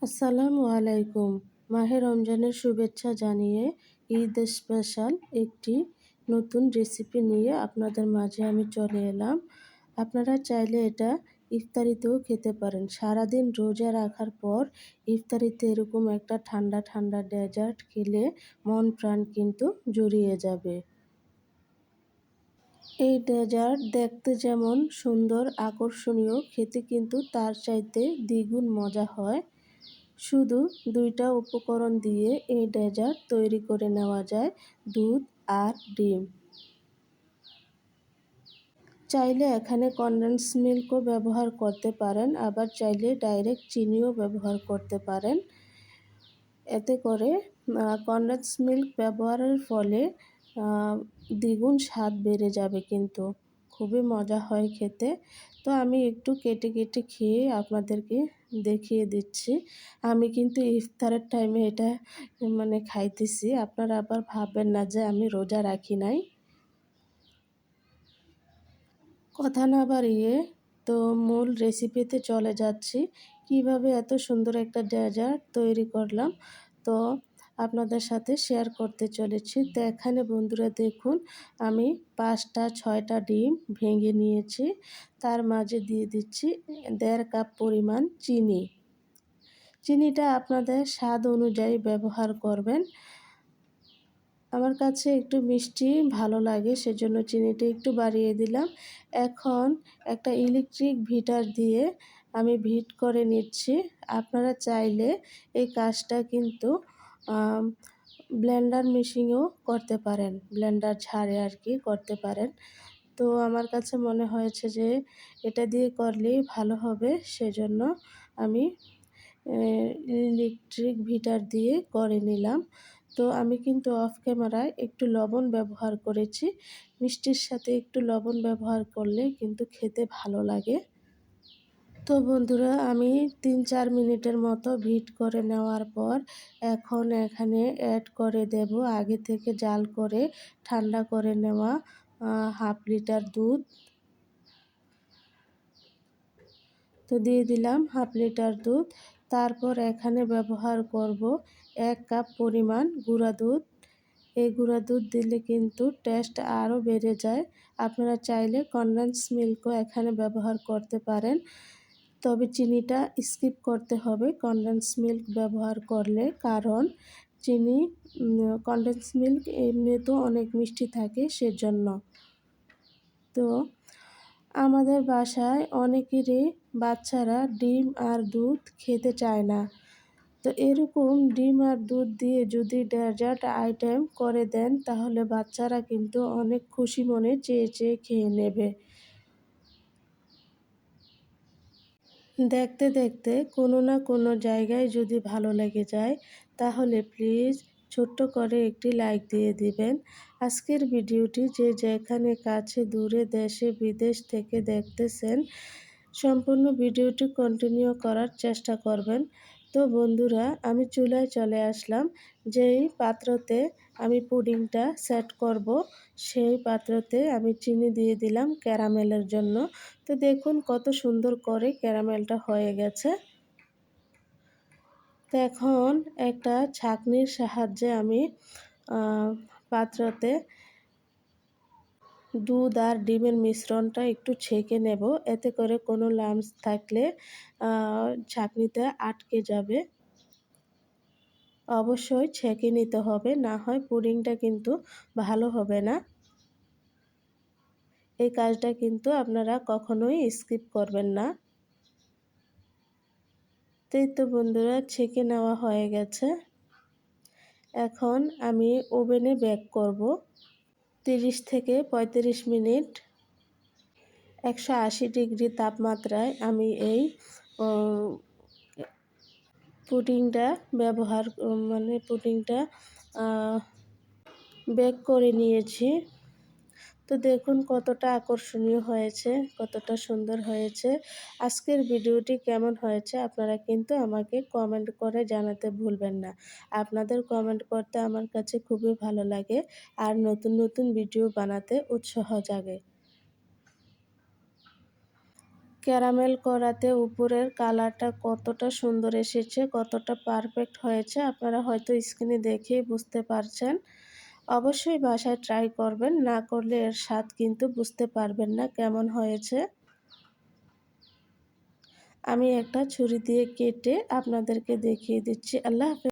আসসালামু আলাইকুম। মাহে রমজানের শুভেচ্ছা জানিয়ে ঈদ স্পেশাল একটি নতুন রেসিপি নিয়ে আপনাদের মাঝে আমি চলে এলাম। আপনারা চাইলে এটা ইফতারিতেও খেতে পারেন। সারাদিন রোজা রাখার পর ইফতারিতে এরকম একটা ঠান্ডা ঠান্ডা ডেজার্ট খেলে মন প্রাণ কিন্তু জুড়িয়ে যাবে। এই ডেজার্ট দেখতে যেমন সুন্দর আকর্ষণীয়, খেতে কিন্তু তার চাইতে দ্বিগুণ মজা হয়। শুধু ২টা উপকরণ দিয়ে এই ডেজার্ট তৈরি করে নেওয়া যায়, দুধ আর ডিম। চাইলে এখানে কনডেন্স মিল্কও ব্যবহার করতে পারেন, আবার চাইলে ডাইরেক্ট চিনিও ব্যবহার করতে পারেন। এতে করে কনডেন্স মিল্ক ব্যবহারের ফলে দ্বিগুণ স্বাদ বেড়ে যাবে, কিন্তু খুবই মজা হয় খেতে। তো আমি একটু কেটে কেটে খেয়ে আপনাদেরকে দেখিয়ে দিচ্ছি। আমি কিন্তু ইফতারের টাইমে এটা খাইতেছি। আপনারা আবার ভাববেন না যে আমি রোজা রাখি নাই। কথা না বাড়িয়ে তো মূল রেসিপিতে চলে যাচ্ছি। কিভাবে এত সুন্দর একটা ডেজার্ট তৈরি করলাম, তো আপনাদের সাথে শেয়ার করতে চলেছি। তো এখানে বন্ধুরা দেখুন, আমি ৫টা-৬টা ডিম ভেঙে নিয়েছি। তার মাঝে দিয়ে দিচ্ছি ১.৫ কাপ পরিমাণ চিনি। চিনিটা আপনাদের স্বাদ অনুযায়ী ব্যবহার করবেন। আমার কাছে একটু মিষ্টি ভালো লাগে, সেজন্য চিনিটা একটু বাড়িয়ে দিলাম। এখন একটা ইলেকট্রিক বিটার দিয়ে আমি বিট করে নিচ্ছি। আপনারা চাইলে এই কাজটা কিন্তু ব্লেন্ডার মেশিনেও করতে পারেন, ব্লেন্ডার ঝাড়ে আর কি করতে পারেন। তো আমার কাছে মনে হয়েছে যে এটা দিয়ে করলেই ভালো হবে, সেজন্য আমি ইলেকট্রিক বিটার দিয়ে করে নিলাম। তো আমি কিন্তু অফ ক্যামেরায় একটু লবণ ব্যবহার করেছি। মিষ্টির সাথে একটু লবণ ব্যবহার করলে কিন্তু খেতে ভালো লাগে। তো বন্ধুরা, আমি ৩-৪ মিনিটের মতো বিট করে নেওয়ার পর এখন এখানে অ্যাড করে দেব আগে থেকে জাল করে ঠান্ডা করে নেওয়া 1/2 লিটার দুধ। তো দিয়ে দিলাম 1/2 লিটার দুধ। তারপর এখানে ব্যবহার করব 1 কাপ পরিমাণ গুঁড়া দুধ। এই গুঁড়া দুধ দিলে কিন্তু টেস্ট আরও বেড়ে যায়। আপনারা চাইলে কনডেন্স মিল্কও এখানে ব্যবহার করতে পারেন, তবে চিনিটা স্কিপ করতে হবে কনডেন্স মিল্ক ব্যবহার করলে, কারণ চিনি কনডেন্স মিল্ক এমনিতেও অনেক মিষ্টি থাকে, সেজন্য। তো আমাদের বাসায় অনেকেরই বাচ্চারা ডিম আর দুধ খেতে চায় না। তো এরকম ডিম আর দুধ দিয়ে যদি ডেজার্ট আইটেম করে দেন, তাহলে বাচ্চারা কিন্তু অনেক খুশি মনে চেয়ে চেয়ে খেয়ে নেবে। দেখতে দেখতে কোনো না কোনো জায়গায় যদি ভালো লেগে যায়, তাহলে প্লিজ ছোট্ট করে একটি লাইক দিয়ে দিবেন। আজকের ভিডিওটি যে যেখানে কাছে দূরে দেশে বিদেশ থেকে দেখতেছেন, সম্পূর্ণ ভিডিওটি কন্টিনিউ করার চেষ্টা করবেন। তো বন্ধুরা, আমি চুলায় চলে আসলাম। যেই পাত্রতে আমি পুডিংটা সেট করব, সেই পাত্রতে আমি চিনি দিয়ে দিলাম ক্যারামেলের জন্য। তো দেখুন কত সুন্দর করে ক্যারামেলটা হয়ে গেছে। তো এখন একটা ছাঁকনির সাহায্যে আমি পাত্রতে দুধ আর ডিমের মিশ্রণটা একটু ছেঁকে নেব, এতে করে কোনো লাম্পস থাকলে ছাঁকনিতে আটকে যাবে। অবশ্যই ছেঁকে নিতে হবে, না হয় পুডিংটা কিন্তু ভালো হবে না। এই কাজটা কিন্তু আপনারা কখনোই স্কিপ করবেন না। এই তো বন্ধুরা, ছেঁকে নেওয়া হয়ে গেছে। এখন আমি ওভেনে বেক করব 30 থেকে 35 মিনিট। 180 ডিগ্রি তাপমাত্রায় আমি এই পুডিংটা পুডিংটা বেক করে নিয়েছি। তো দেখুন কতটা আকর্ষণীয় হয়েছে, কতটা সুন্দর হয়েছে। আজকের ভিডিওটি কেমন হয়েছে আপনারা কিন্তু আমাকে কমেন্ট করে জানাতে ভুলবেন না। আপনাদের কমেন্ট করতে আমার কাছে খুবই ভালো লাগে, আর নতুন নতুন ভিডিও বানাতে উৎসাহ জাগে। ক্যারামেল করাতে উপরের কালারটা কতটা সুন্দর এসেছে, কতটা পারফেক্ট হয়েছে আপনারা হয়তো স্ক্রিনে দেখেই বুঝতে পারছেন। অবশ্যই বাসায় ট্রাই করবেন, না করলে এর স্বাদ কিন্তু বুঝতে পারবেন না কেমন হয়েছে। আমি একটা ছুরি দিয়ে কেটে আপনাদেরকে দেখিয়ে দিচ্ছি। আল্লাহ হাফেজ।